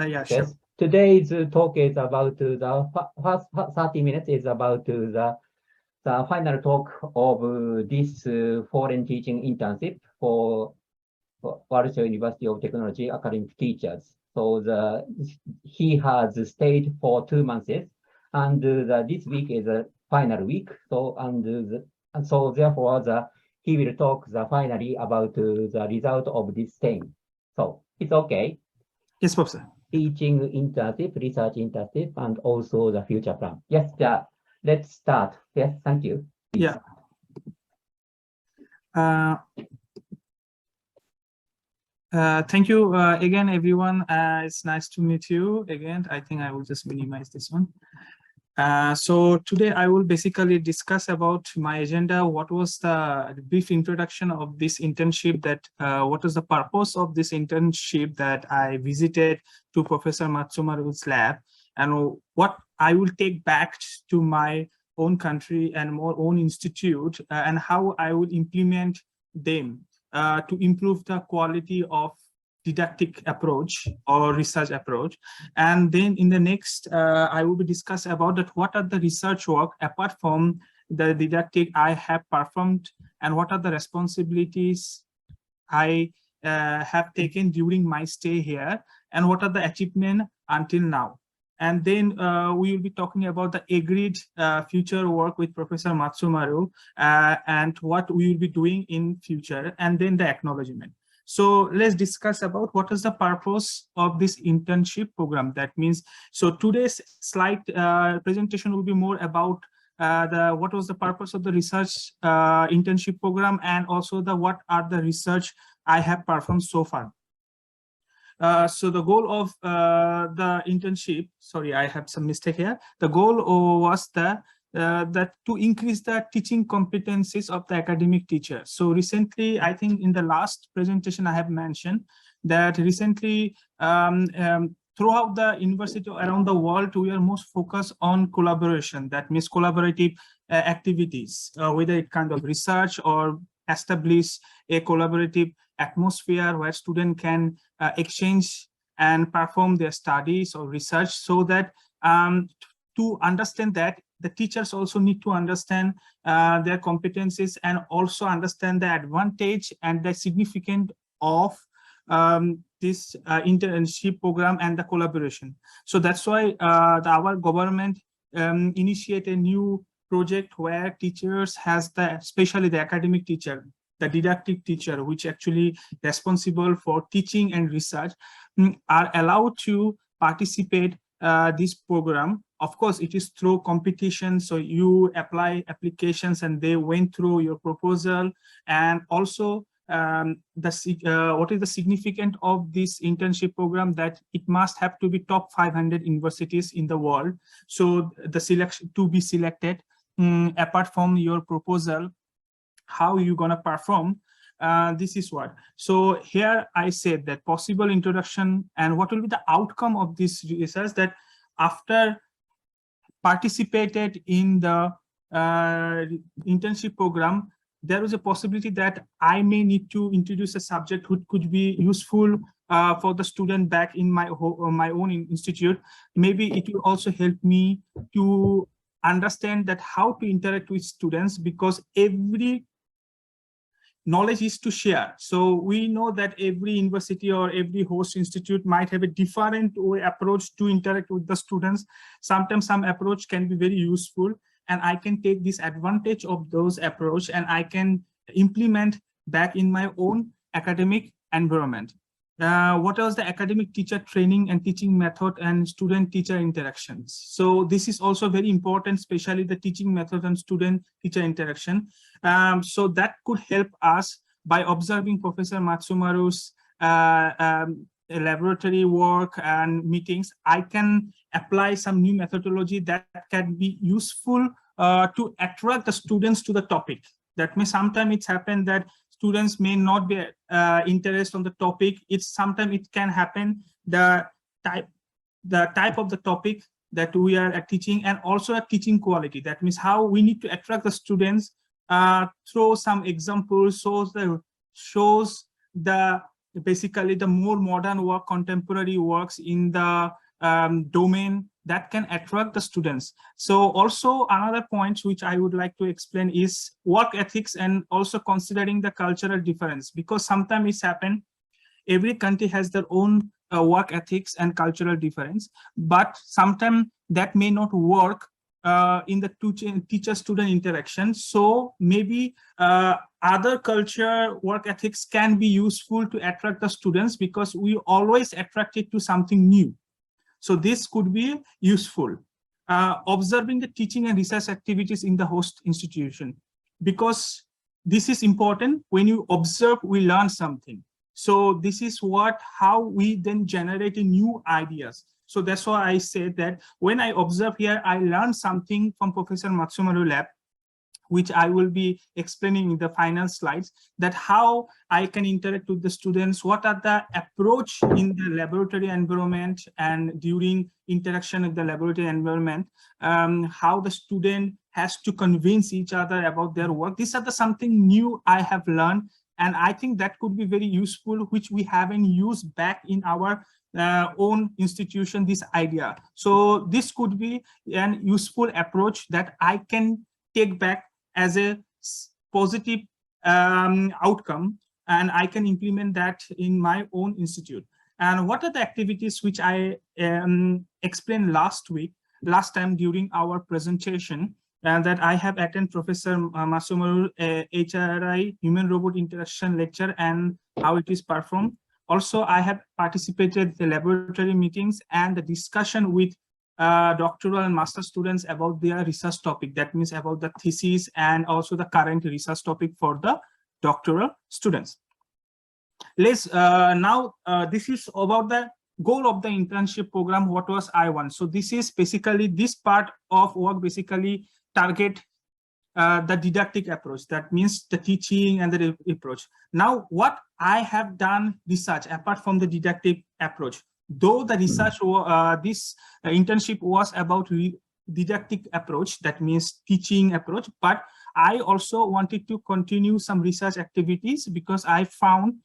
Yeah, sure. Yes. Today's talk is about the first 30 minutes is about the final talk of this foreign teaching internship for Warsaw University of Technology academic teachers. So he has stayed for 2 months, and this week is a final week. So and so therefore he will talk finally about the result of this thing. So it's okay. Yes, Professor. Teaching internship, research internship, and also the future plan. Yes, let's start. Yes, thank you. Please. Yeah. Thank you again, everyone. It's nice to meet you again. I think I will just minimize this one. So today I will basically discuss about my agenda. What was the brief introduction of this internship, that what was the purpose of this internship that I visited to Professor Matsumaru's lab, and what I will take back to my own country and my own institute, and how I will implement them to improve the quality of didactic approach or research approach. And then in the next, I will be discussing about that what are the research work apart from the didactic I have performed, and what are the responsibilities I have taken during my stay here, and what are the achievements until now. And then we will be talking about the agreed future work with Professor Matsumaru and what we will be doing in future, and then the acknowledgement. So let's discuss about what is the purpose of this internship program. That means, so today's slide presentation will be more about what was the purpose of the research internship program, and also what are the research I have performed so far. So the goal of the internship, sorry, I have some mistake here. The goal was that to increase the teaching competencies of the academic teacher. So recently, I think in the last presentation I have mentioned that recently throughout the university around the world, we are most focused on collaboration. That means collaborative activities, whether it kind of research or establish a collaborative atmosphere where students can exchange and perform their studies or research, so that to understand that, the teachers also need to understand their competencies and also understand the advantage and the significance of this internship program and the collaboration. So that's why our government initiated a new project where teachers has especially the academic teacher, the didactic teacher, which actually responsible for teaching and research, are allowed to participate this program. Of course, it is through competition. So you apply applications and they went through your proposal. And also what is the significance of this internship program, that it must have to be top 500 universities in the world. So the selection to be selected, apart from your proposal, how you gonna perform, this is what. So here I said that possible introduction and what will be the outcome of this research, that after participated in the internship program, there is a possibility that I may need to introduce a subject which could be useful for the student back in my own institute. Maybe it will also help me to understand that how to interact with students, because every knowledge is to share. So we know that every university or every host institute might have a different approach to interact with the students. Sometimes some approach can be very useful, and I can take this advantage of those approach and I can implement back in my own academic environment. What else? The academic teacher training and teaching method and student teacher interactions. So this is also very important, especially the teaching method and student teacher interaction. So that could help us by observing Professor Matsumaru's laboratory work and meetings. I can apply some new methodology that can be useful to attract the students to the topic. That means sometimes it's happened that students may not be interested on the topic. Sometimes it can happen the type of the topic that we are teaching, and also a teaching quality. That means how we need to attract the students through some examples, shows the basically the more modern work, contemporary works in the domain that can attract the students. So also another point which I would like to explain is work ethics, and also considering the cultural difference, because sometimes it's happened, every country has their own work ethics and cultural difference, but sometimes that may not work in the teacher-student interaction. So maybe other culture work ethics can be useful to attract the students, because we always attracted to something new. So this could be useful. Observing the teaching and research activities in the host institution, because this is important. When you observe, we learn something. So this is how we then generate new ideas. So that's why I said that when I observe here, I learned something from Professor Matsumoto's lab, which I will be explaining in the final slides, that how I can interact with the students, what are the approach in the laboratory environment and during interaction with the laboratory environment, how the student has to convince each other about their work. These are something new I have learned, and I think that could be very useful, which we haven't used back in our own institution, this idea. So this could be an useful approach that I can take back as a positive outcome, and I can implement that in my own institute. And what are the activities which I explained last time during our presentation, and that I have attended Professor Matsumoto's HRI human robot interaction lecture and how it is performed. Also, I have participated in the laboratory meetings and the discussion with doctoral and master students about their research topic. That means about the thesis and also the current research topic for the doctoral students. Let's now, this is about the goal of the internship program. What was I want? So this is basically, this part of work basically target the didactic approach. That means the teaching and the approach. Now, what I have done research apart from the didactic approach, though the research, this internship was about didactic approach, that means teaching approach, but I also wanted to continue some research activities, because I found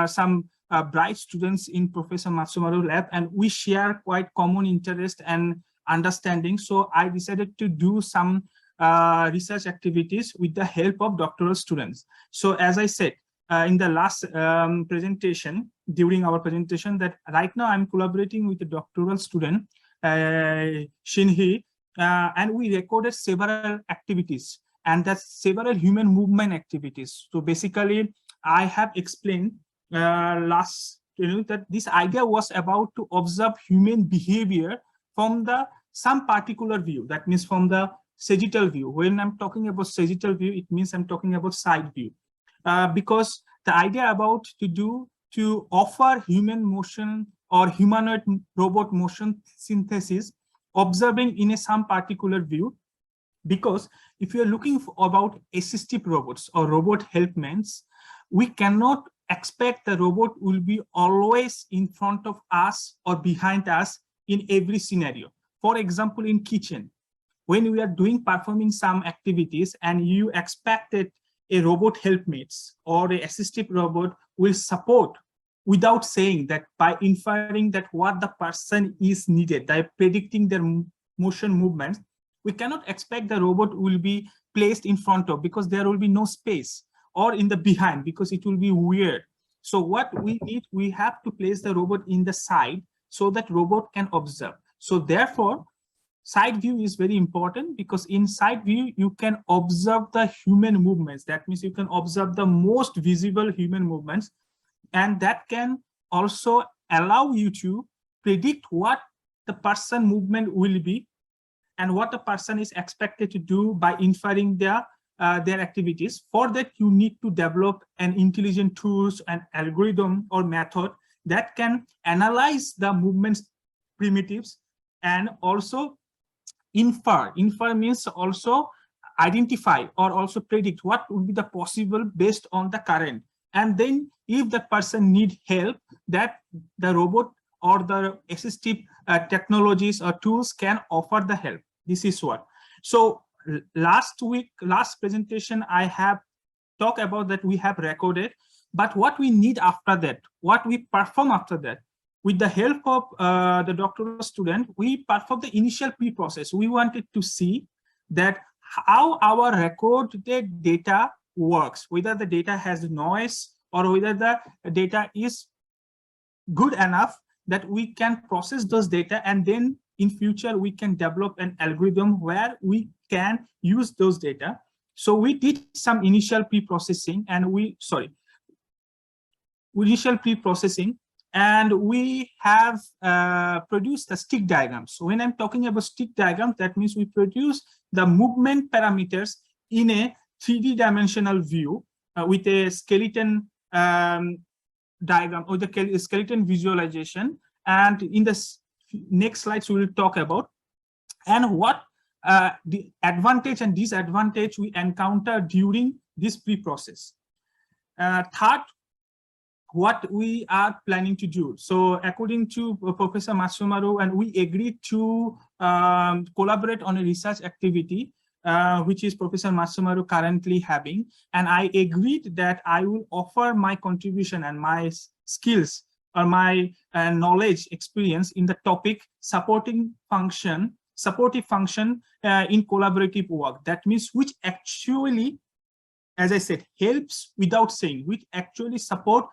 some bright students in Professor Matsumoto's lab, and we share quite common interest and understanding. So I decided to do some research activities with the help of doctoral students. So as I said in the last presentation, during our presentation, that right now I'm collaborating with a doctoral student, Shinhee, and we recorded several activities, and that's several human movement activities. So basically, I have explained that this idea was about to observe human behavior from some particular view. That means from the sagittal view. When I'm talking about sagittal view, it means I'm talking about side view, because the idea about to offer human motion or humanoid robot motion synthesis, observing in some particular view. Because if you're looking about assistive robots or robot helpments, we cannot expect the robot will be always in front of us or behind us in every scenario. For example, in kitchen, when we are performing some activities and you expected a robot helpmates or a assistive robot will support without saying, that by inferring that what the person is needed, by predicting their motion movements, we cannot expect the robot will be placed in front of, because there will be no space, or in the behind, because it will be weird. So what we need, we have to place the robot in the side so that robot can observe. So therefore, side view is very important, because in side view, you can observe the human movements. That means you can observe the most visible human movements, and that can also allow you to predict what the person movement will be and what the person is expected to do by inferring their activities. For that, you need to develop an intelligent tools and algorithm or method that can analyze the movements primitives and also infer. Infer means also identify or also predict what would be the possible based on the current. And then if the person need help, that the robot or the assistive technologies or tools can offer the help. This is what. So last presentation, I have talked about that we have recorded But what we need after that, what we perform after that, with the help of the doctoral student, we perform the initial pre-process. We wanted to see that how our recorded data works, whether the data has noise or whether the data is good enough that we can process those data, and then in future we can develop an algorithm where we can use those data. So we did some initial pre-processing, and initial pre-processing, and we have produced a stick diagram. So when I'm talking about stick diagram, that means we produce the movement parameters in a 3D dimensional view with a skeleton diagram or the skeleton visualization. And in the next slides, we will talk about and what the advantage and disadvantage we encounter during this pre-process. Third, what we are planning to do. So according to Professor Matsumaru, and we agreed to collaborate on a research activity, which is Professor Matsumaru currently having. And I agreed that I will offer my contribution and my skills or my knowledge experience in the topic supportive function in collaborative work. That means which actually, as I said, helps without saying, which actually support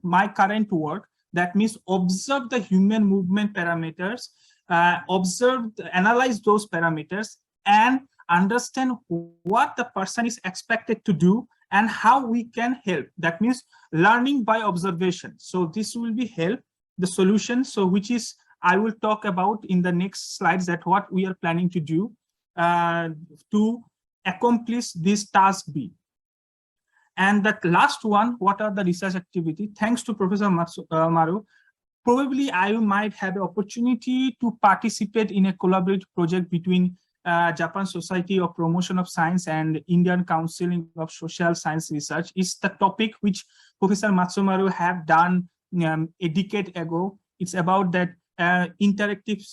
my current work. That means observe the human movement parameters, analyze those parameters, and understand what the person is expected to do and how we can help. That means learning by observation. So this will be help, the solution. So which is I will talk about in the next slides, that what we are planning to do to accomplish this task B. And that last one, what are the research activity? Thanks to Professor Matsumaru, probably I might have an opportunity to participate in a collaborative project between Japan Society of Promotion of Science and Indian Council of Social Science Research. It's the topic which Professor Matsumaru have done a decade ago. It's about that interactive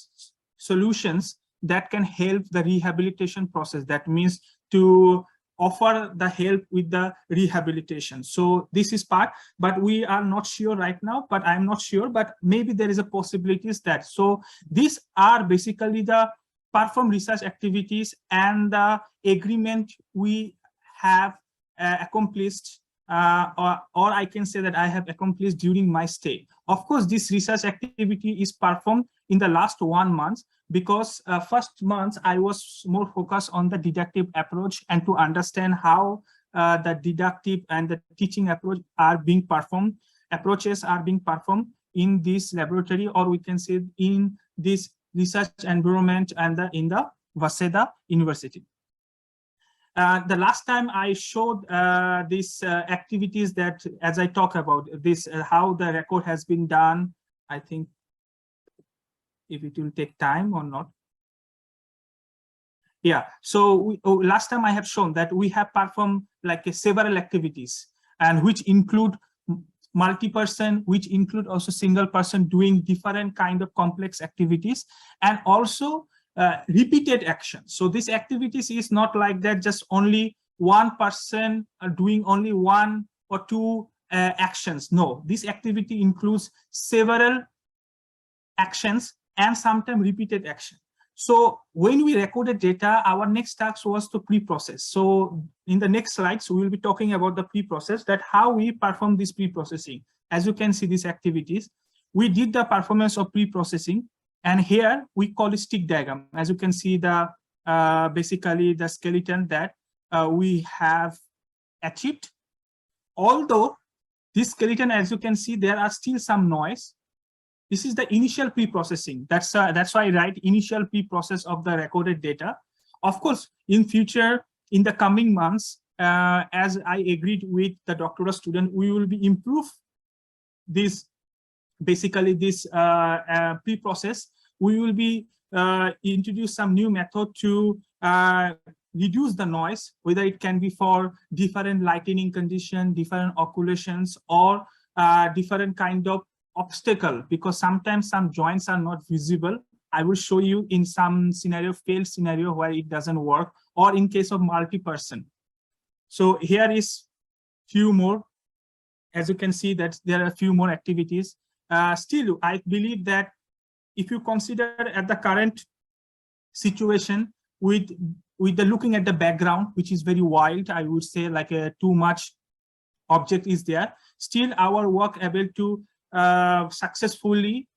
solutions that can help the rehabilitation process. That means to offer the help with the rehabilitation. So this is part, but we are not sure right now, but I'm not sure, but maybe there is a possibilities that. So these are basically the perform research activities and the agreement we have accomplished, or I can say that I have accomplished during my stay. Of course, this research activity is performed in the last 1 month, because first month I was more focused on the deductive approach and to understand how the deductive and the teaching approach are being performed, approaches are being performed in this laboratory, or we can say in this research environment and in the Waseda University. The last time I showed these activities that, as I talk about this, how the record has been done, I think if it will take time or not. Yeah, so last time I have shown that we have performed like several activities, and which include multi-person, which include also single person doing different kind of complex activities, and also repeated actions. So this activities is not like that just only one person doing only 1 or 2 actions. No, this activity includes several actions and sometimes repeated action. So when we recorded data, our next task was to pre-process. So in the next slides, we will be talking about the pre-process, that how we perform this pre-processing. As you can see, these activities, we did the performance of pre-processing, and here we call it stick diagram. As you can see, the basically the skeleton that we have achieved. Although this skeleton, as you can see, there are still some noise. This is the initial pre-processing. That's why I write initial pre-process of the recorded data. Of course, in future, in the coming months, as I agreed with the doctoral student, we will be improve this, basically this pre-process. We will be introduce some new method to reduce the noise, whether it can be for different lighting condition, different occlusions, or different kind of obstacle, because sometimes some joints are not visible. I will show you in some scenario, failed scenario, where it doesn't work, or in case of multi-person. So here is few more as you can see that there are a few more activities. Still, I believe that if you consider at the current situation with the looking at the background, which is very wild, I would say like too much object is there, still our work able to successfully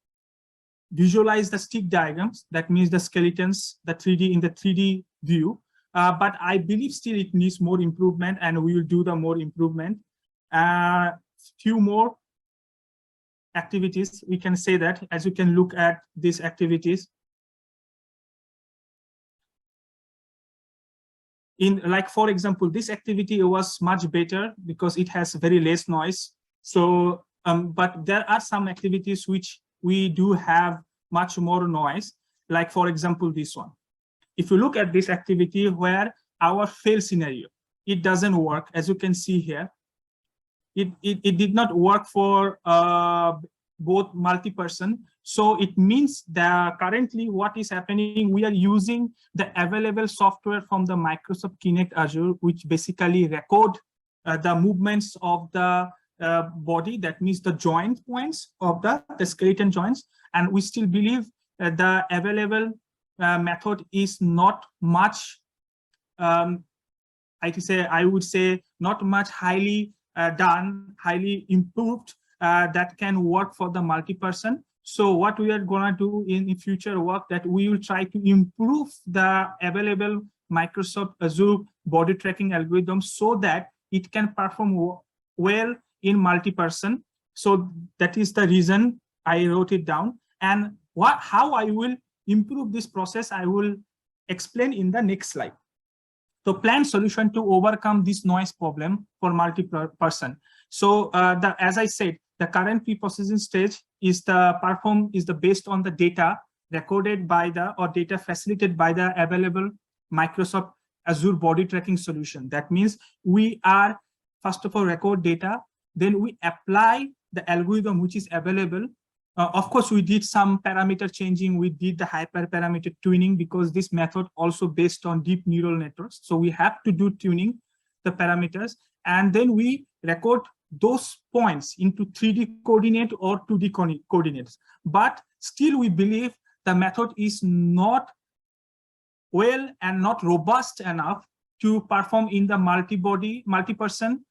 visualize the stick diagrams, that means the skeletons, the 3D in the 3D view. But I believe still it needs more improvement, and we will do the more improvement. Few more activities, we can say that, as you can look at these activities. In like, for example, this activity was much better because it has very less noise. So, but there are some activities which we do have much more noise. Like, for example, this one. If you look at this activity where our fail scenario, it doesn't work, as you can see here. It did not work for both multi-person. So it means that currently what is happening, we are using the available software from the Microsoft Kinect Azure, which basically record the movements of the body, that means the joint points of the skeleton joints. And we still believe the available method is not much, I would say not much highly done, highly improved, that can work for the multi-person. So what we are going to do in future work, that we will try to improve the available Microsoft Azure body tracking algorithm so that it can perform well in multi-person. So that is the reason I wrote it down. And how I will improve this process, I will explain in the next slide. So plan solution to overcome this noise problem for multi-person. So as I said, the current pre-processing stage is based on the data recorded by or data facilitated by the available Microsoft Azure body tracking solution. That means we are first of all record data, then we apply the algorithm which is available. Of course, we did some parameter changing. We did the hyperparameter tuning because this method also based on deep neural networks. So we have to do tuning the parameters, and then we record those points into 3D coordinate or 2D coordinates. But still, we believe the method is not well and not robust enough to perform in the multi-person,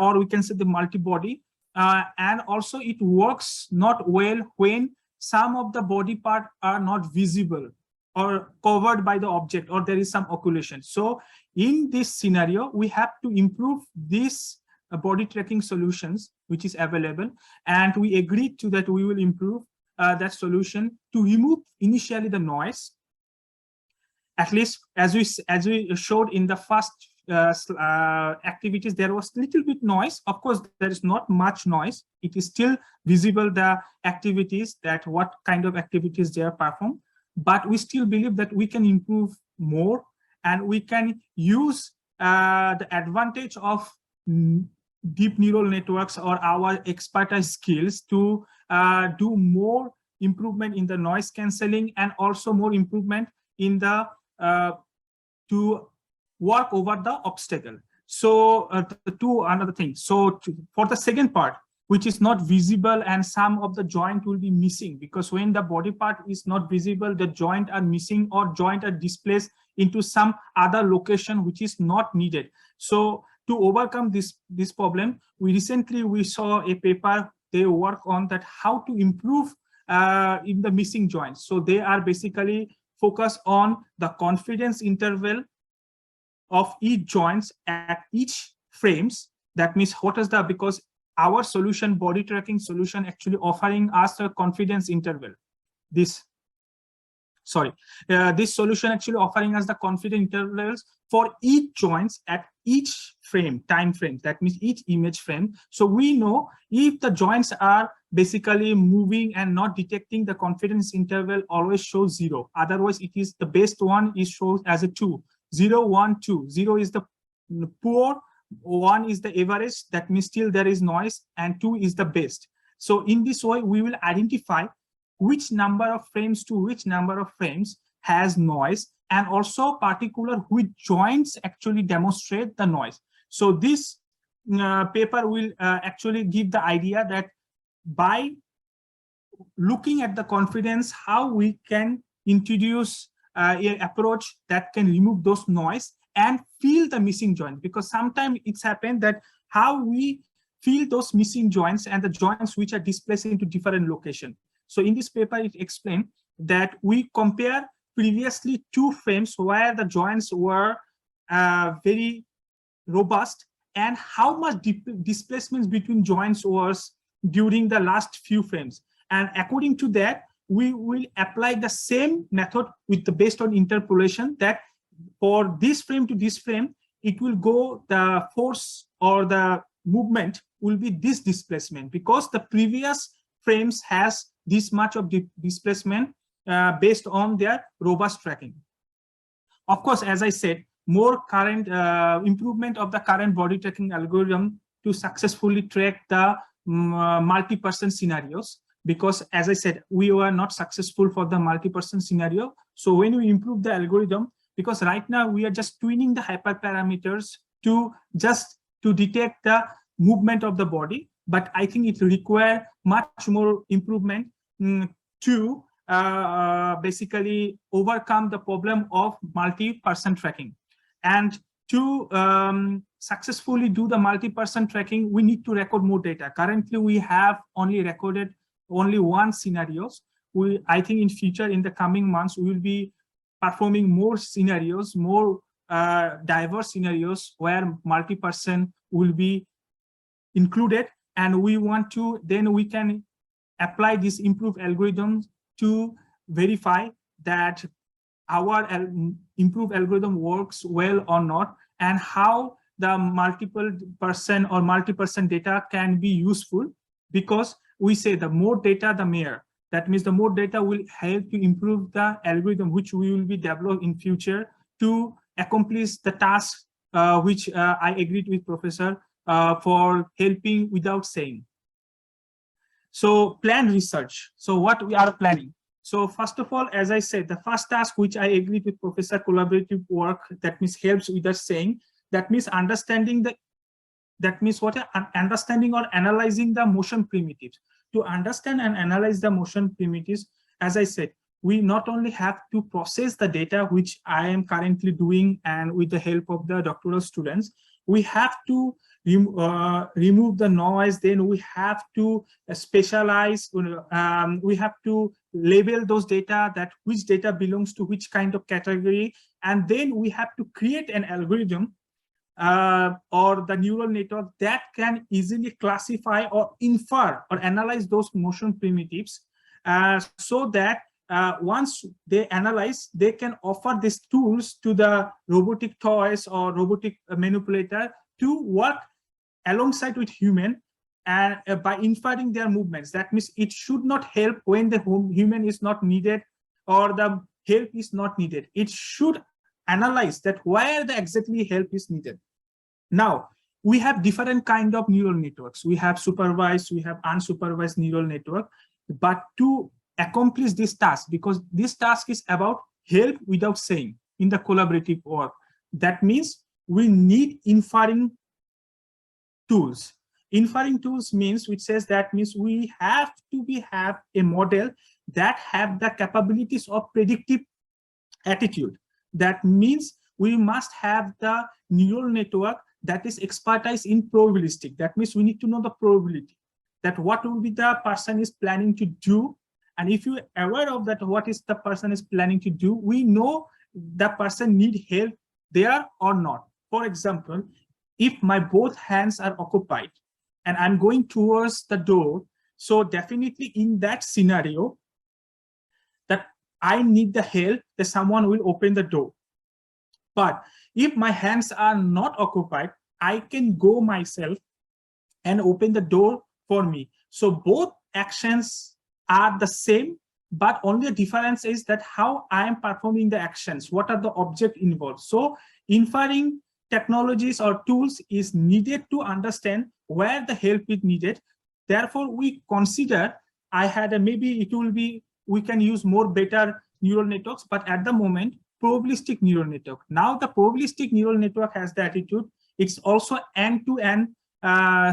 or we can say the multi-body. And also it works not well when some of the body part are not visible or covered by the object, or there is some occlusion. So in this scenario, we have to improve this body tracking solutions which is available, and we agreed to that we will improve that solution to remove initially the noise. At least as we showed in the first activities, there was a little bit noise. Of course, there is not much noise. It is still visible the activities, that what kind of activities they are performed. But we still believe that we can improve more, and we can use the advantage of deep neural networks or our expertise skills to do more improvement in the noise cancelling, and also more improvement in the to work over the obstacle. So another thing. So for the second part, which is not visible, and some of the joint will be missing, because when the body part is not visible, the joint are missing, or joint are displaced into some other location which is not needed. So to overcome this problem, we saw a paper they work on that how to improve in the missing joints. So they are basically focused on the confidence interval of each joints at each frames. That means what is because our solution, body tracking solution, actually offering us a confidence interval. This solution actually offering us the confidence intervals for each joints at each time frame. That means each image frame. So we know if the joints are basically moving and not detecting, the confidence interval always shows 0. Otherwise, it is the best one is shows as a 2. 0, 1, 2. 0 is the poor, 1 is the average, that means still there is noise, and 2 is the best. So in this way, we will identify which number of frames to which number of frames has noise, and also particular which joints actually demonstrate the noise. So this paper will actually give the idea that by looking at the confidence, how we can introduce an approach that can remove those noise and feel the missing joint, because sometimes it's happened that how we feel those missing joints and the joints which are displaced into different location. So in this paper, it explained that we compare previously 2 frames where the joints were very robust and how much displacements between joints was during the last few frames. And according to that, we will apply the same method with the based on interpolation, that for this frame to this frame, it will go, the force or the movement will be this displacement, because the previous frames has this much of displacement based on their robust tracking. Of course, as I said, more current improvement of the current body tracking algorithm to successfully track the multi-person scenarios, because as I said, we were not successful for the multi-person scenario. So when we improve the algorithm, because right now we are just tuning the hyperparameters to detect the movement of the body, but I think it requires much more improvement to basically overcome the problem of multi-person tracking. And to successfully do the multi-person tracking, we need to record more data. Currently, we have only recorded only 1 scenarios. I think in future, in the coming months, we will be performing more scenarios, more diverse scenarios where multi-person will be included. And we want to, then we can apply this improved algorithms to verify that our improved algorithm works well or not, and how the multiple person or multi-person data can be useful, because we say the more data, the merrier. That means the more data will help to improve the algorithm, which we will be developed in future to accomplish the task which I agreed with Professor for helping without saying. So plan research. So what we are planning. So first of all, as I said, the first task which I agreed with Professor, collaborative work, that means helps with us saying, that means understanding the, that means what, understanding or analyzing the motion primitives. To understand and analyze the motion primitives, as I said, we not only have to process the data, which I am currently doing, and with the help of the doctoral students, we have to remove the noise, then we have to specialize, we have to label those data, that which data belongs to which kind of category, and then we have to create an algorithm or the neural network that can easily classify or infer or analyze those motion primitives, so that once they analyze, they can offer these tools to the robotic toys or robotic manipulator to work alongside with human and by inferring their movements. That means it should not help when the human is not needed or the help is not needed. It should analyze that where the exactly help is needed. Now, we have different kind of neural networks. We have supervised, we have unsupervised neural network. But to accomplish this task, because this task is about help without saying in the collaborative work, that means we need inferring tools. Inferring tools means, which says that means we have to have a model that have the capabilities of predictive attitude. That means we must have the neural network that is expertise in probabilistic. That means we need to know the probability, that what will be the person is planning to do. And if you're aware of that, what is the person is planning to do, we know the person need help there or not. For example, if my both hands are occupied and I'm going towards the door, so definitely in that scenario, that I need the help, that someone will open the door. But if my hands are not occupied, I can go myself and open the door for me. So both actions are the same, but only the difference is that how I am performing the actions, what are the objects involved. So inferring technologies or tools is needed to understand where the help is needed. Therefore, we consider, I had a, maybe it will be, we can use more better neural networks, but at the moment, probabilistic neural network. Now the probabilistic neural network has the attitude, it's also end-to-end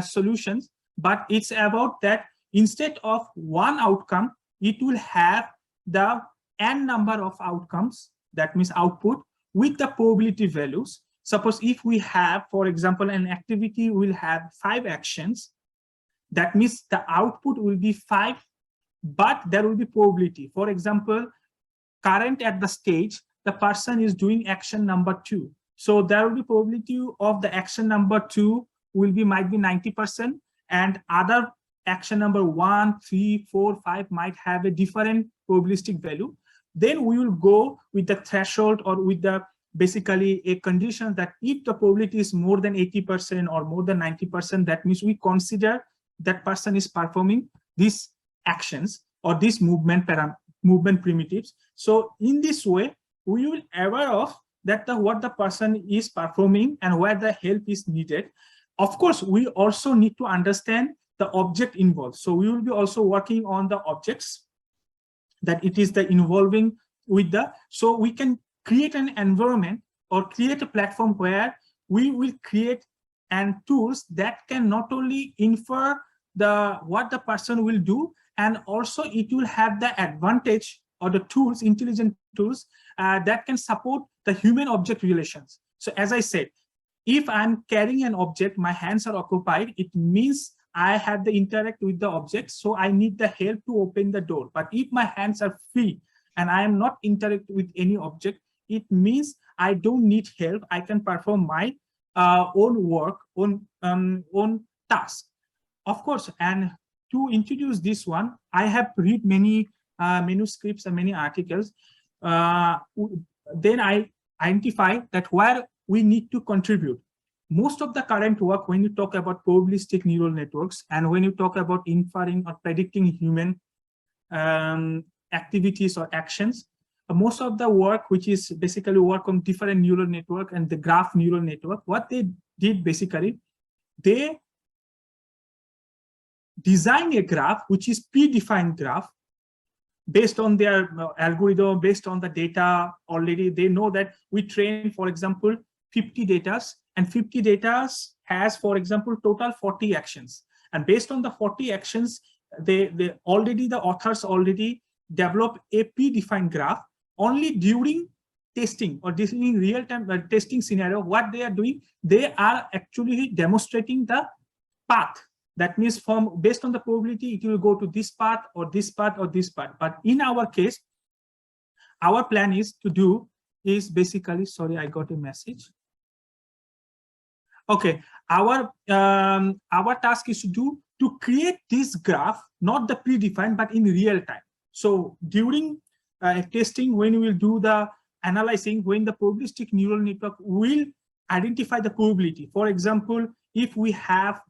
solutions, but it's about that instead of one outcome, it will have the n number of outcomes, that means output, with the probability values. Suppose if we have, for example, an activity will have 5 actions, that means the output will be 5, but there will be probability. For example, current at the stage, the person is doing action number 2. So there will be probability of the action number 2 might be 90%, and other action number 1, 3, 4, 5 might have a different probabilistic value. Then we will go with the threshold or with the basically a condition that if the probability is more than 80% or more than 90%, that means we consider that person is performing these actions or these movement primitives. So in this way, we will aware of that what the person is performing and where the help is needed. Of course, we also need to understand the object involved. So we will be also working on the objects, that it is the involving with the, so we can create an environment or create a platform where we will create and tools that can not only infer what the person will do, and also it will have the advantage or the tools, intelligent tools that can support the human object relations. So as I said, if I'm carrying an object, my hands are occupied, it means I have to interact with the object, so I need the help to open the door. But if my hands are free and I am not interacting with any object, it means I don't need help. I can perform my own work, own task. Of course, and to introduce this one, I have read many manuscripts and many articles. Then I identify that where we need to contribute. Most of the current work, when you talk about probabilistic neural networks and when you talk about inferring or predicting human activities or actions, most of the work, which is basically work on different neural network and the graph neural network, what they did basically, they design a graph which is predefined graph based on their algorithm, based on the data already. They know that we train, for example, 50 data, and 50 data has, for example, total 40 actions. And based on the 40 actions, the authors already develop a predefined graph. Only during testing or during real-time testing scenario, what they are doing, they are actually demonstrating the path. That means from based on the probability, it will go to this path or this path or this path. But in our case, our plan is to do is basically, sorry, I got a message. Okay, our task is to create this graph, not the predefined, but in real time. So during testing, when we will do the analyzing, when the probabilistic neural network will identify the probability. For example, if we have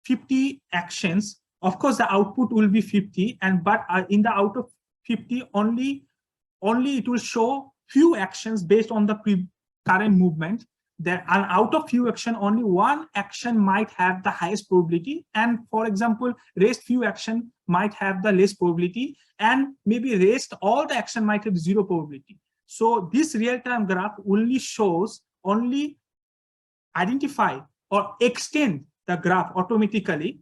50 actions, of course the output will be 50, and but in the out of 50 only it will show few actions based on the current movement. There, and out of few action, only one action might have the highest probability, and for example, rest few action might have the less probability, and maybe rest all the action might have 0 probability. So this real-time graph only shows, only identify or extend the graph automatically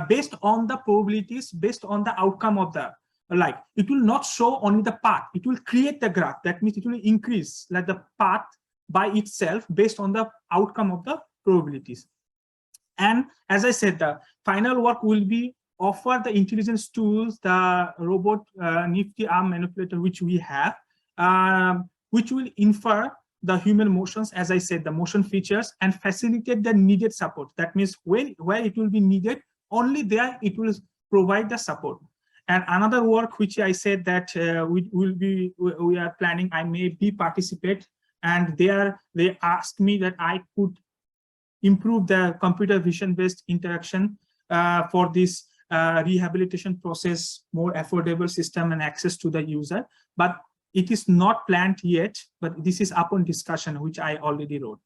based on the probabilities, based on the outcome of the, like, it will not show only the path, it will create the graph. That means it will increase like the path by itself based on the outcome of the probabilities. And as I said, the final work will be offer the intelligence tools, the robot Nifty Arm manipulator, which we have, which will infer the human motions, as I said, the motion features, and facilitate the needed support. That means where it will be needed, only there it will provide the support. And another work which I said that we are planning, I may be participate, and they asked me that I could improve the computer vision based interaction for this rehabilitation process, more affordable system and access to the user. But it is not planned yet, but this is upon discussion, which I already wrote.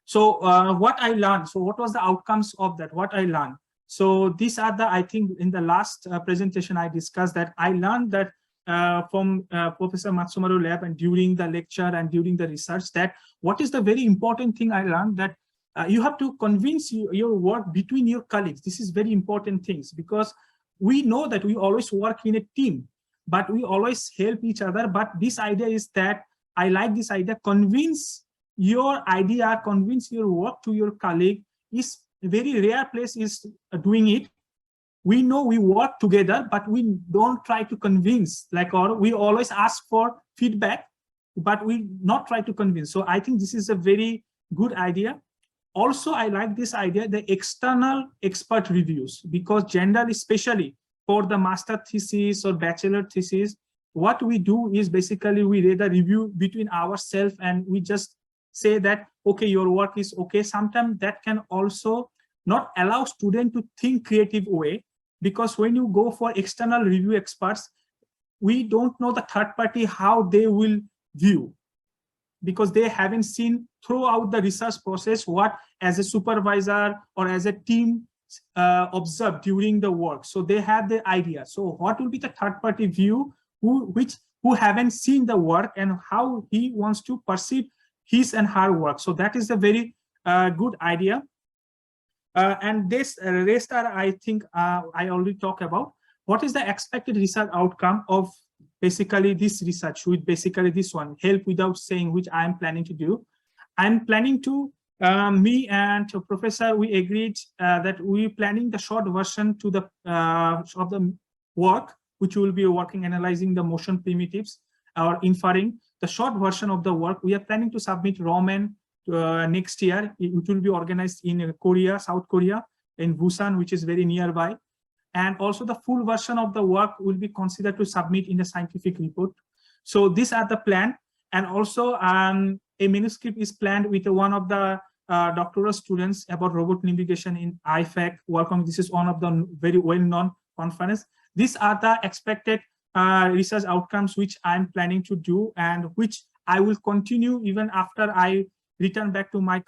So what I learned, so what was the outcomes of that, what I learned? So these are the, I think in the last presentation I discussed that I learned that from Professor Matsumaru lab and during the lecture and during the research, that what is the very important thing I learned, that you have to convince your work between your colleagues. This is very important things, because we know that we always work in a team, but we always help each other. But this idea is that I like this idea, convince your idea, convince your work to your colleague. Is a very rare place is doing it. We know we work together, but we don't try to convince, like, or we always ask for feedback, but we not try to convince. So I think this is a very good idea. Also, I like this idea, the external expert reviews, because generally, especially for the master thesis or bachelor thesis, what we do is basically we read a review between ourselves and we just say that, okay, your work is okay. Sometimes that can also not allow students to think creative way, because when you go for external review experts, we don't know the third party how they will view, because they haven't seen throughout the research process what as a supervisor or as a team observed during the work. So they have the idea. So what will be the third party view who haven't seen the work and how he wants to perceive his and her work. So that is a very good idea. And this rest are, I think I already talked about. What is the expected research outcome of basically this research, with basically this one, help without saying, which I am planning to do. I'm planning to, me and professor, we agreed that we're planning the short version to the of the work, which will be working analyzing the motion primitives or inferring the short version of the work. We are planning to submit Roman next year. It will be organized in Korea, South Korea, in Busan, which is very nearby. And also the full version of the work will be considered to submit in a scientific report. So these are the plan. And also a manuscript is planned with one of the doctoral students about robot navigation in IFAC. Welcome. This is one of the very well-known conference. These are the expected research outcomes which I'm planning to do, and which I will continue even after I return back to my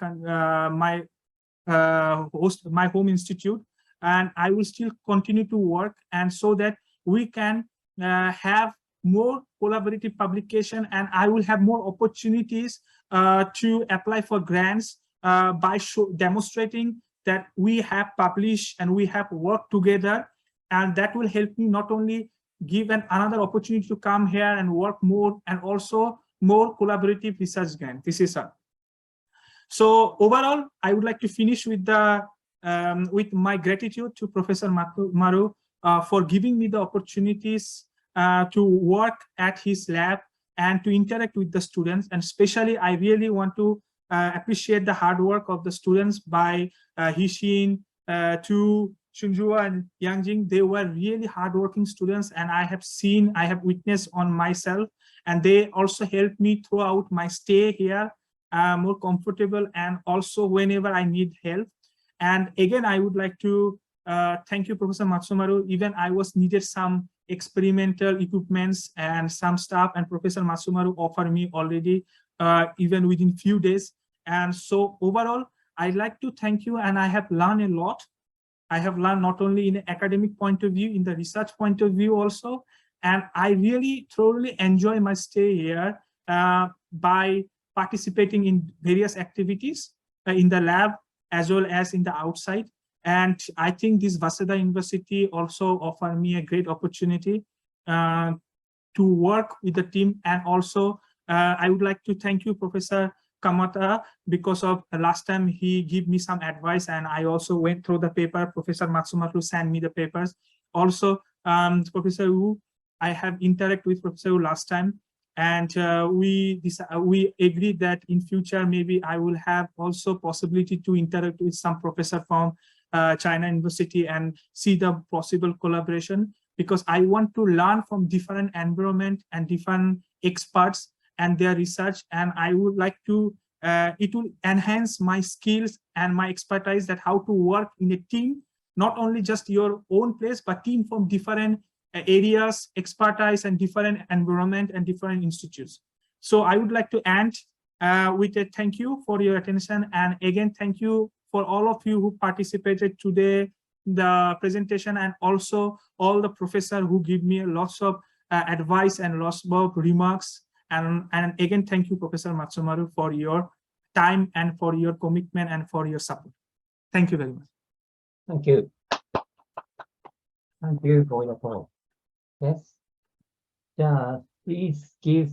my home institute, and I will still continue to work, and so that we can have more collaborative publication, and I will have more opportunities to apply for grants by demonstrating that we have published and we have worked together, and that will help me not only give another opportunity to come here and work more, and also more collaborative research grant. This is so overall, I would like to finish with the with my gratitude to Professor Maru for giving me the opportunities to work at his lab and to interact with the students. And especially, I really want to appreciate the hard work of the students by Hishin, Tu, Shunjua, and Yangjing. They were really hardworking students, and I have witnessed on myself, and they also helped me throughout my stay here more comfortable, and also whenever I need help. And again, I would like to thank you, Professor Matsumaru. Even I was needed some experimental equipments and some stuff, and Professor Matsumaru offered me already even within few days. And so overall, I'd like to thank you, and I have learned a lot. I have learned not only in an academic point of view, in the research point of view also, and I really thoroughly enjoy my stay here by participating in various activities in the lab as well as in the outside. And I think this Waseda University also offered me a great opportunity to work with the team. And also, I would like to thank you, Professor Kamata, because of last time he gave me some advice, and I also went through the paper. Professor Matsumaru sent me the papers. Also, Professor Wu, I have interacted with Professor Wu last time, and we agreed that in future maybe I will have also possibility to interact with some professor from China University and see the possible collaboration, because I want to learn from different environment and different experts and their research, and I would like to it will enhance my skills and my expertise, that how to work in a team, not only just your own place, but team from different areas, expertise, and different environment and different institutes. So I would like to end with a thank you for your attention, and again thank you for all of you who participated today the presentation, and also all the professors who give me lots of advice and lots of remarks. And again, thank you, Professor Matsumaru, for your time and for your commitment and for your support. Thank you very much. Thank you. Thank you for your talk. Yes. Please give